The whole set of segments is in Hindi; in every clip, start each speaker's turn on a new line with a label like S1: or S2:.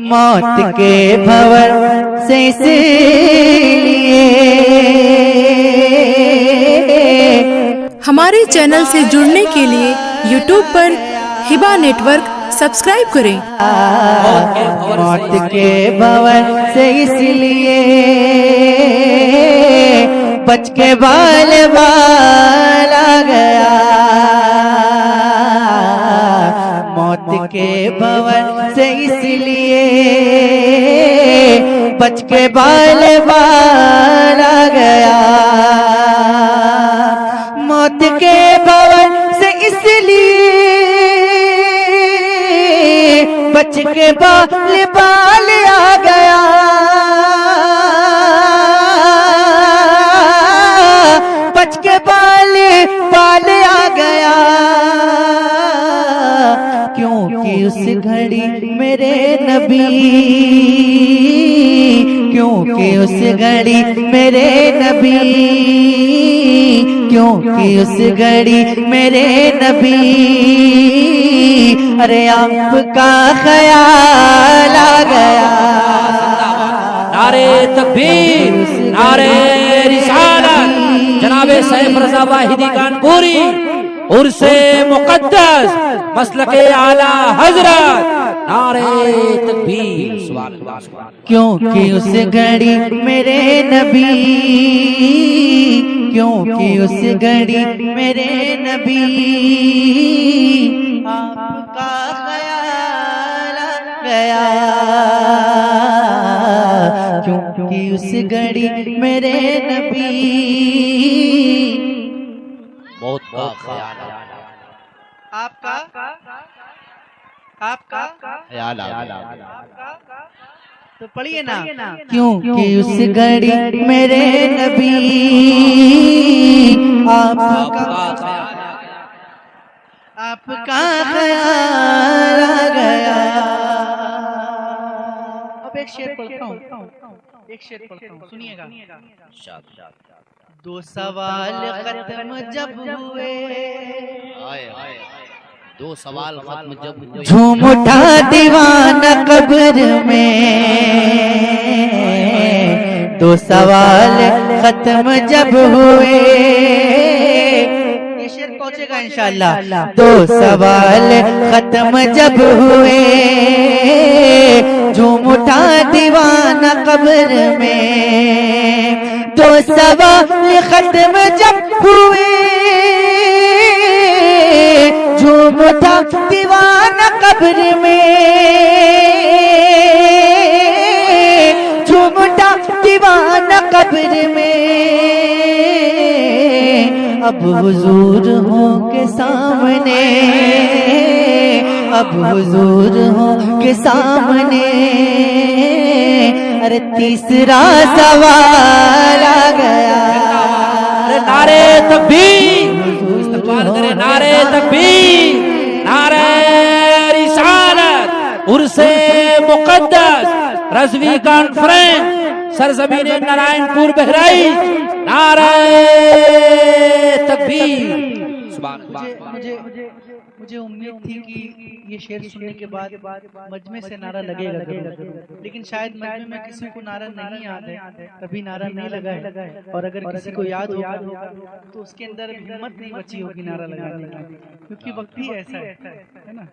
S1: मौत के भंवर से इसलिए
S2: हमारे चैनल से जुड़ने के लिए YouTube पर हिबा नेटवर्क सब्सक्राइब करें।
S1: मौत के भंवर से इसलिए बच के बाल बाल आ गया। मौत के भंवर से इसलिए बच के बाल बाल आ गया। मौत के भंवर से इसलिए बच के बाल बाल आ गया। बच के बाल बाल आ गया। क्योंकि उस घड़ी मेरे नबी, क्योंकि उस घड़ी मेरे नबी, क्योंकि उस घड़ी मेरे नबी, अरे आपका ख्याल आ गया।
S3: नारे तकबीर, नारे रिसालत, जनाबे सैफ रज़ा वाहिदी कानपुरी, उर्से मुक़द्दस, मसलके आला हजरत, नारे तकबीर, सुभान अल्लाह।
S1: क्योंकि उस घड़ी मेरे नबी, क्योंकि उस घड़ी मेरे नबी, आपका ख्याल आ गया। क्योंकि उस घड़ी मेरे नबी,
S3: मौत का ख्याल
S1: आपका
S3: ख्याल
S1: तो पढ़िए ना। क्योंकि उस घड़ी मेरे नबी, आपका ख्याल आ गया। अब एक शेर पढ़ता हूँ, सुनिएगा। दो सवाल खत्म जब हुए,
S3: दो सवाल खत्म जब हुए,
S1: झूम उठा दीवाना कब्र में। दो सवाल खत्म जब हुए, ये शेर पहुंचेगा इंशाल्लाह। दो सवाल खत्म जब हुए, झूम उठा दीवाना कब्र में। दो सवाल खत्म जब हुए, झूम उठा दीवाना कब्र में। झूम उठा दीवाना कब्र में। अब हुजूर हो के सामने, अब हुजूर हो के सामने, अरे तीसरा सवाल आ गया।
S3: नारे तकबीर, इस्तकबाल करे, नारे तकबीर, नारे रिसालत, उर्से मुक़द्दस, रज़वी कॉन्फ्रेंस, सरज़मीन नारायणपुर बहराइच, नारे तकबीर।
S1: मुझे उम्मीद थी कि ये शेर सुनने के बाद मजमे से नारा लगेगा, लेकिन शायद मजमे में किसी को नारा नहीं याद है, कभी नारा नहीं लगा है। और अगर किसी को याद होगा तो उसके अंदर हिम्मत नहीं बची होगी नारा लगाने की, क्योंकि वक्त ही ऐसा है ना।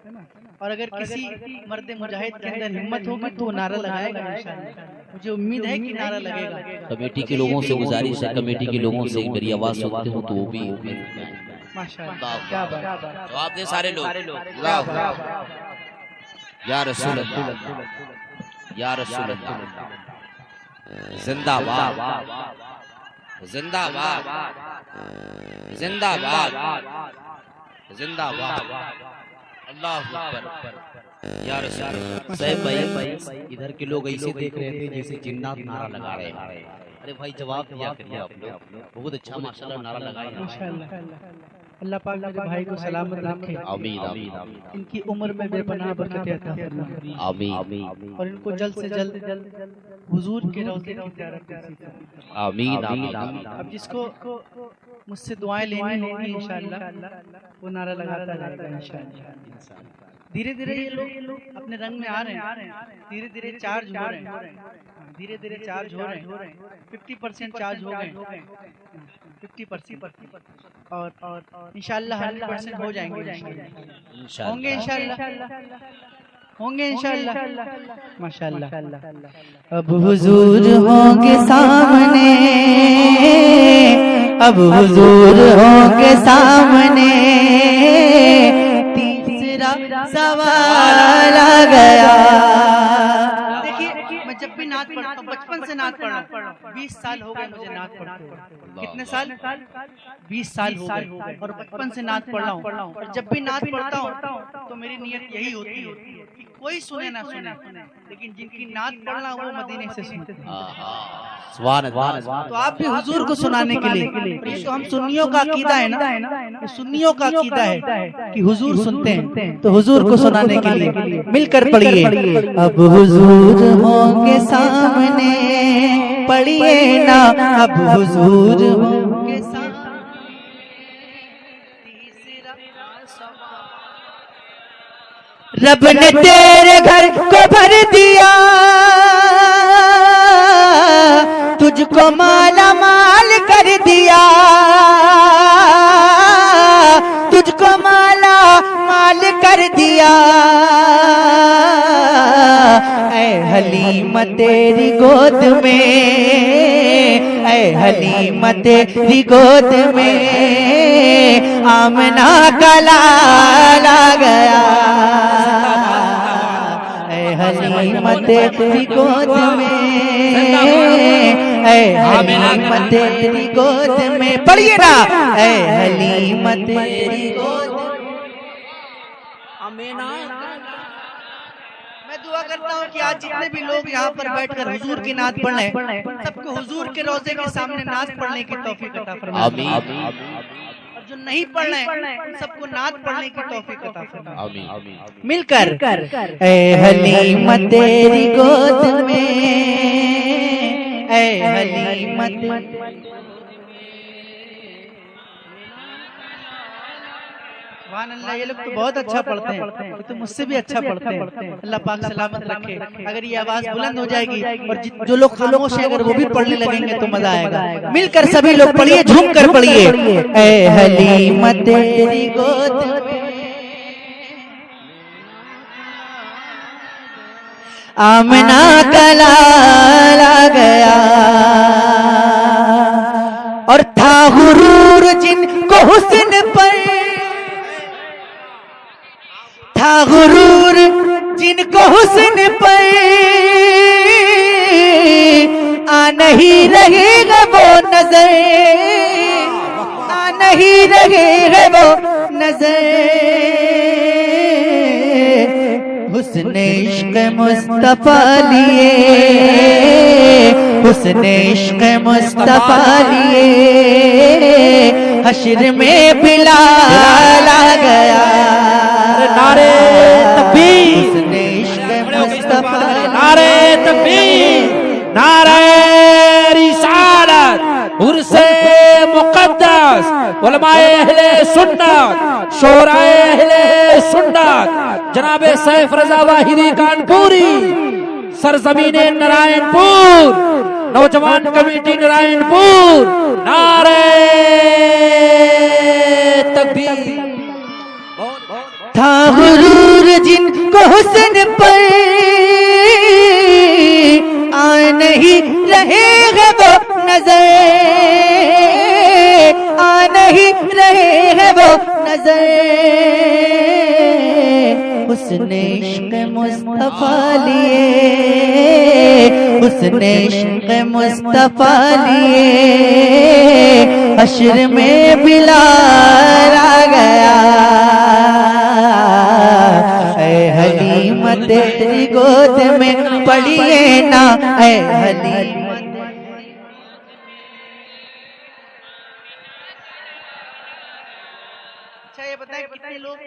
S1: और अगर किसी मर्द मुजाहिद के अंदर हिम्मत होगी तो नारा लगाएगा इंशाअल्लाह। मुझे उम्मीद है कि नारा लगेगा।
S3: कमेटी के लोगों से गुजारिश है, कमेटी के लोगों से मेरी आवाज सुनते हो तो वो भी
S1: माशाअल्लाह, क्या बात।
S3: जवाब दे सारे लोग। या रसूल अल्लाह, या रसूल अल्लाह, जिंदाबाद, जिंदाबाद, जिंदाबाद, जिंदाबाद, अल्लाह अकबर, या रसूल। सैफ भाई, इधर के लोग ऐसे देख रहे थे जैसे जिन्नात नारा लगा रहे हैं। अरे भाई जवाब दिया करिए आप लोग, बहुत अच्छा माशाल्लाह नारा लगाए।
S1: अल्लाह पाक मेरे भाई को सलामत रखे,
S3: आमीन आमीन आमीन
S1: इनकी उम्र में बेपनाह बरकत अता फरमाए,
S3: आमीन
S1: और इनको जल्द से जल्द हुजूर के रोज़े की ज़ियारत नसीब फरमाए।
S3: आमीन आमीन आमीन।
S1: अब जिसको मुझसे दुआएं लेनी होंगी इंशाअल्लाह वो नारा लगाता रहेगा इंशाअल्लाह। धीरे धीरे ये लोग अपने रंग में आ रहे हैं, धीरे धीरे चार्ज हो रहे हैं, धीरे धीरे चार्ज हो रहे हैं, 50% चार्ज हो गए, 50% और इंशाअल्लाह 100% हो जाएंगे, होंगे इंशाअल्लाह माशाअल्लाह।
S4: अब हुजूर होंगे सामने, अब हुजूर होंगे सामने, तीसरा सवाल आ गया।
S1: देखिए मैं जब भी नात पढ़ता हूँ, बचपन से नात पढ़ रहा हूँ, 20 साल हो गए मुझे नात पढ़ते हुए। कितने साल? 20 साल हो गए, और बचपन से नात पढ़ रहा हूँ। और जब भी नात पढ़ता हूँ तो मेरी नियत यही होती है कि कोई सुने ना सुने, लेकिन जिनकी नात पढ़ना वो मदीने से सुनते हैं। तो आप भी हुजूर को सुनाने के लिए, तो हम सुन्नियों का अकीदा है ना, सुन्नियों का अकीदा है कि हुजूर सुनते हैं, तो हुजूर को सुनाने के लिए मिलकर पढ़िए।
S4: अब हुजूर होंगे सामने, पढ़िए ना, अब हुजूर होंगे सामने। रब ने तेरे घर को भर दिया, तुझको माला माल कर दिया, तुझको माला माल कर दिया। ऐ हलीमा तेरी गोद में, ऐ हलीमा तेरी गोद में आमना का लाल आ गया। ऐ हलीमा तेरी गोद में, ऐ हलीमा तेरी गोद में, पढ़िए ना, ऐ हलीमा तेरी गोद।
S1: मैं दुआ करता हूँ कि आज जितने भी लोग यहाँ पर बैठकर हुजूर की नात पढ़ रहे हैं, सबको हुजूर के रोजे के सामने नात पढ़ने की तौफीक अता फरमाए। और जो नहीं पढ़ रहे हैं उन सबको नात पढ़ने की तौफीक अता फरमाए।
S4: मिलकर ऐ हलीमा तेरी गोद में, ऐ हलीमा
S1: सुभान अल्लाह, ये लोग तो बहुत अच्छा पढ़ते हैं, ये तो मुझसे भी अच्छा पढ़ते हैं। अल्लाह पाक सलामत रखे। अगर ये आवाज बुलंद हो जाएगी और जो लोग खामोश हैं अगर वो भी पढ़ने लगेंगे तो मजा आएगा।
S4: मिलकर सभी लोग पढ़िए, झूम कर पढ़िए। ऐ हलीमा तेरी गोद में आमना का लाल आ गया। और था गुरूर जिनको हुस्न पर, था गुरूर जिनको हुस्न पर, आ नहीं रहेगा वो नजर, आ नहीं रहेगा वो नजर। हुस्न इश्क मुस्तफा लिए, हुस्न इश्क मुस्तफा लिए हश्र में बिलाल आ गया। नारे तकबीर, हुस्न इश्क मुस्तफा, नारे तकबीर, नारे रिसालत, उर्से मुक़द्दस, उलमाए अहले सुन्नत, शोराए अहले सुन्नत, जनाबे सैफ रजा वाहिदी कानपुरी, सरजमीने नारायणपुर, नौजवान कमेटी नारायणपुर, नारे तकबीर। था गुरूर जिनको हुस्न पर, आ नहीं रहेगा वो नजर, आ नहीं रहे वो नजर। हुस्न इश्क मुस्तफा लिए, हुस्न इश्क मुस्तफा लिए हश्र में बिलाल आ गया। ऐ हलीमा तेरी गोद में पढ़िए ना, ऐ हलीमा।
S1: बताएं कितने लोग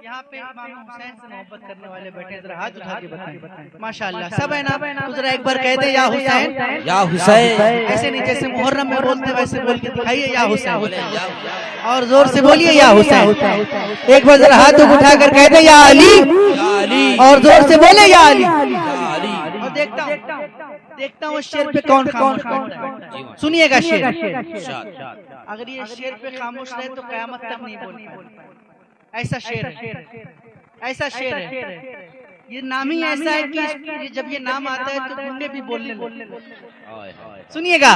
S1: यहाँ पे इमाम हुसैन से मोहब्बत करने वाले बैठे हैं, जरा हाथ उठा के बताएं। माशाल्लाह सब है ना, तो जरा एक बार कहते या हुसैन
S3: या हुसैन।
S1: ऐसे नहीं जैसे मुहर्रम में बोलते वैसे बोल के दिखाइए या हुसैन, और जोर से बोलिए या हुसैन। एक बार जरा हाथ उठा कर कहते या अली, और जोर से बोले या अली। और देखता हूँ शेर पे कौन खामोश बैठता है। सुनिएगा शेर, अगर ये शेर पे खामोश रहे तो कयामत तक नहीं बोल पाए। ऐसा शेर है, ऐसा शेर है। ये नाम ही ऐसा है कि जब ये नाम आता है तो गुंडे भी बोलने लगते। सुनिएगा,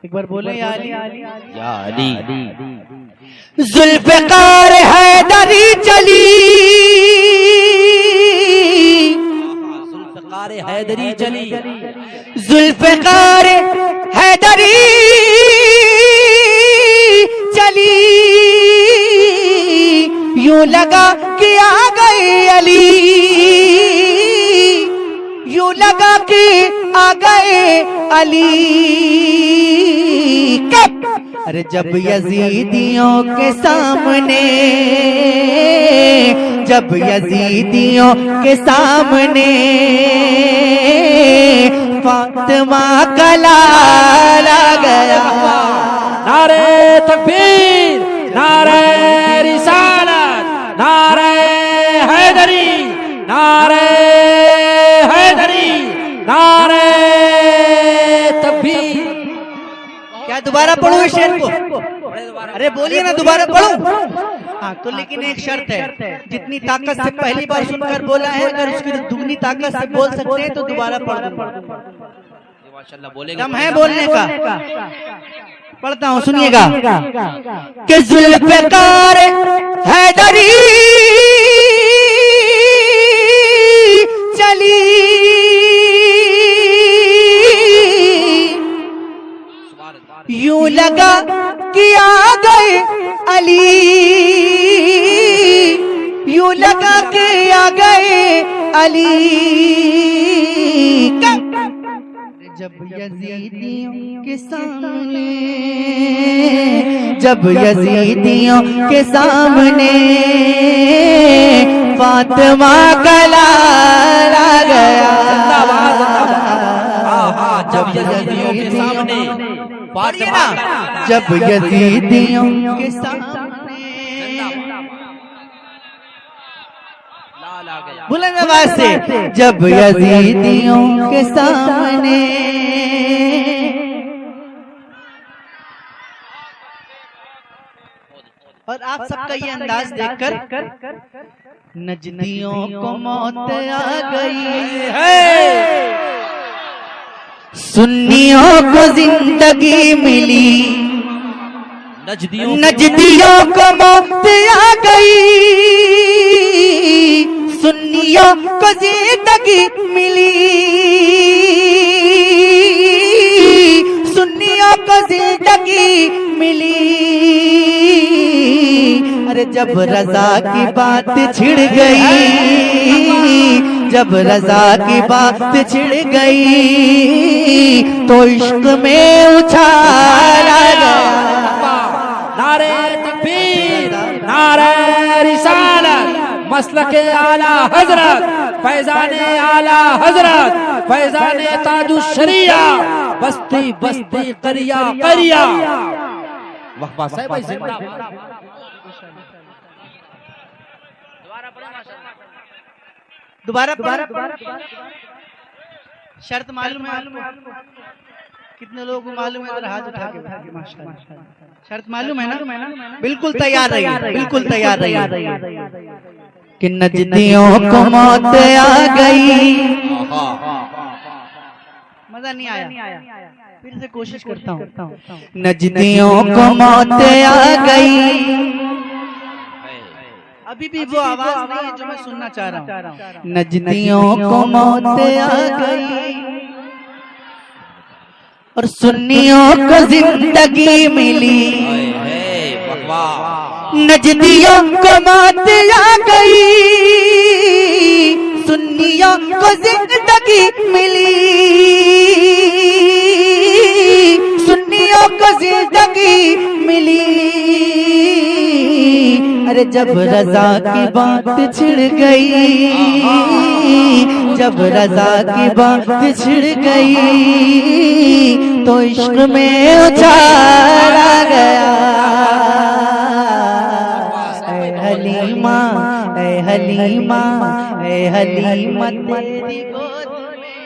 S1: एक बार बोले या अली,
S3: या अली।
S4: जुल्फ़िकार हैदरी चली,
S3: जुल्फ़िकार हैदरी चली,
S4: जुल्फ़िकार हैदरी चली, यूं लगा कि आ गए अली, यूं लगा कि आ गए अली। कब? अरे जब यजीदियों के सामने, जब यजीदियों के सामने फातिमा का लाला गया।
S5: नारे तकबीर, नारे रिसालत, नारे हैदरी, नारे हैदरी, नारे तकबीर।
S4: क्या दोबारा पढ़ूं इस शेर को? अरे बोलिए ना, दोबारा पढ़ूं? हाँ तो लेकिन एक शर्त है, जितनी ताकत से पहली बार सुनकर बोला है अगर उसकी दुगनी ताकत से बोल सकते हैं तो दोबारा पढ़ दूं।
S3: माशाल्लाह बोलेगा,
S4: दम है बोलने का। पढ़ता हूँ, सुनिएगा। कि जुल्फ़िकार हैदरी चली, यूं लगा कि आ गए अली, यूं लगा कि आ गए अली। जब यजीदियों के सामने, जब यजीदियों के सामने फातिमा का लाला गया।
S3: जब यजीदियों के सामने फातिमा,
S4: जब यजीदियों के सामने बुलंद आवाज से, जब यजीदियों के सामने। और आप सबका ये अंदाज देखकर नजदियों को मौत आ गई है, सुन्नियों को जिंदगी मिली, नजदियों को मौत आ गई, सुन्नियों को जिंदगी मिली, सुन्नियों को जिंदगी मिली। अरे जब रजा की बात छिड़ गई, जब रजा की बात छिड़ गई तो इश्क में उछाला गया।
S5: नारे तकबीर, नारे रिसालत, मसलके आला हजरत, फैजाने आला हजरत, फैजाने ताजुश शरिया, बस्ती बस्ती करिया करिया। वाह वाह साहब भाई जिंदाबाद।
S1: दोबारा शर्त मालूम है आपको? कितने लोगों को मालूम है? हाथ उठा के माशाल्लाह। शर्त मालूम है ना? बिल्कुल तैयार रहिए, बिल्कुल तैयार रहिए।
S4: कि नजदियों को मौत आ गई।
S1: मजा नहीं आया, फिर से कोशिश करता हूँ।
S4: नजदियों को मौत आ गई,
S1: अभी भी वो आवाज नहीं है जो मैं सुनना चाह रहा हूँ।
S4: नजदियों को मौत आ गई और सुन्नियों को जिंदगी मिली, नजदियों को मौत आ गई, सुन्नियों को जिंदगी मिली। जिंदगी मिली। अरे जब रजा की बात छिड़ गई, जब रजा की बात छिड़ गई, तो इश्क में उछाला गया। ऐ हलीमा, ऐ हलीमा, ऐ हलीमा तेरी गोद में।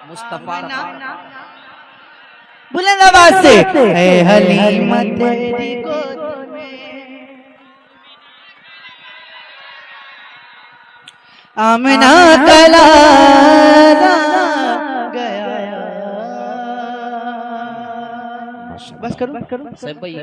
S3: मुस्तफा
S4: बुलंद आवाज से, ऐ हलीमा तेरी गोद में। आमना कला गया। बस करो
S3: सैफ भाई